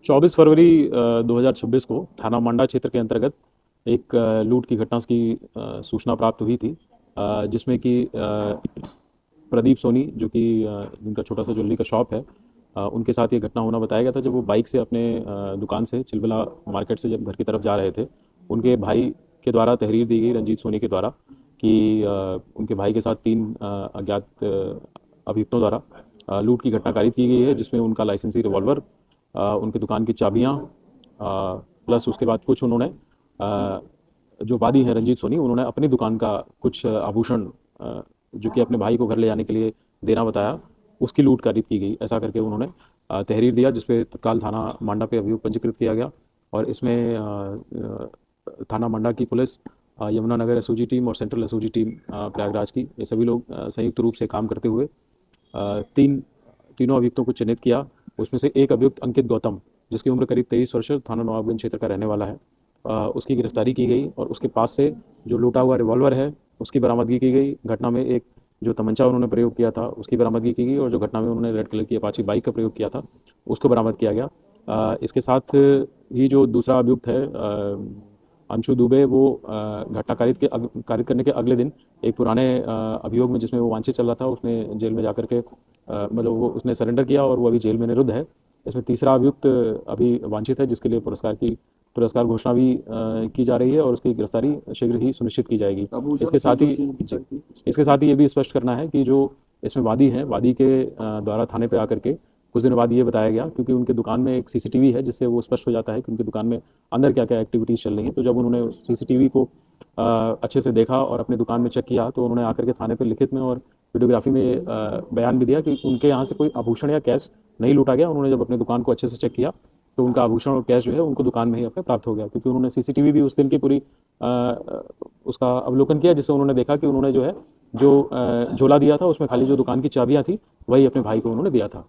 24 फरवरी 2026 को थाना मांडा क्षेत्र के अंतर्गत एक लूट की घटना की सूचना प्राप्त हुई थी, जिसमें कि प्रदीप सोनी जो कि जिनका छोटा सा ज्वेलरी का शॉप है, उनके साथ ये घटना होना बताया गया था। जब वो बाइक से अपने दुकान से चिलबला मार्केट से जब घर की तरफ जा रहे थे, उनके भाई के द्वारा तहरीर दी गई, रंजीत सोनी के द्वारा, कि उनके भाई के साथ तीन अज्ञात अभियुक्तों द्वारा लूट की घटना कारित की गई है, जिसमें उनका लाइसेंसी रिवॉल्वर, उनकी दुकान की चाबियाँ, प्लस उसके बाद कुछ उन्होंने जो वादी हैं रंजीत सोनी, उन्होंने अपनी दुकान का कुछ आभूषण जो कि अपने भाई को घर ले जाने के लिए देना बताया, उसकी लूट कारित की गई। ऐसा करके उन्होंने तहरीर दिया, जिसपे तत्काल थाना मांडा पे अभियोग पंजीकृत किया गया। और इसमें थाना मांडा की पुलिस, यमुनानगर एसओजी टीम और सेंट्रल एसओजी टीम प्रयागराज की, ये सभी लोग संयुक्त रूप से काम करते हुए तीनों अभियुक्तों को चिन्हित किया। उसमें से एक अभियुक्त अंकित गौतम, जिसकी उम्र करीब 23 वर्ष, थाना नवाबगंज क्षेत्र का रहने वाला है, उसकी गिरफ्तारी की गई और उसके पास से जो लूटा हुआ रिवॉल्वर है उसकी बरामदगी की गई। घटना में एक जो तमंचा उन्होंने प्रयोग किया था उसकी बरामदगी की गई, और जो घटना में उन्होंने रेड कलर की अपाची बाइक का प्रयोग किया था उसको बरामद किया गया। इसके साथ ही जो दूसरा अभियुक्त है अंशु दुबे, वो घटना कारित करने के अगले दिन एक पुराने अभियोग में जिसमें वो वांछित चल रहा था, उसने जेल में जाकर के मतलब वो उसने सरेंडर किया और वो अभी जेल में निरुद्ध है। इसमें तीसरा अभियुक्त अभी वांछित है, जिसके लिए पुरस्कार घोषणा भी की जा रही है और उसकी गिरफ्तारी शीघ्र ही सुनिश्चित की जाएगी। इसके साथ ही ये भी स्पष्ट करना है कि जो इसमें वादी हैं, वादी के द्वारा थाने पे आकर के कुछ दिनों बाद ये बताया गया, क्योंकि उनके दुकान में एक सीसीटीवी है, जिससे वो स्पष्ट हो जाता है कि उनकी दुकान में अंदर क्या क्या एक्टिविटीज़ चल रही हैं। तो जब उन्होंने सीसीटीवी को अच्छे से देखा और अपनी दुकान में चेक किया, तो उन्होंने आकर के थाने पे लिखित में और वीडियोग्राफी में बयान भी दिया कि उनके यहाँ से कोई आभूषण या कैश नहीं लूटा गया। उन्होंने जब अपनी दुकान को अच्छे से चेक किया तो उनका आभूषण और कैश जो है उनको दुकान में ही अपने प्राप्त हो गया, क्योंकि उन्होंने सीसीटीवी भी उस दिन की पूरी उसका अवलोकन किया, जिससे उन्होंने देखा कि उन्होंने जो है जो झोला दिया था उसमें खाली जो दुकान की चाबियाँ थी वही अपने भाई को उन्होंने दिया था।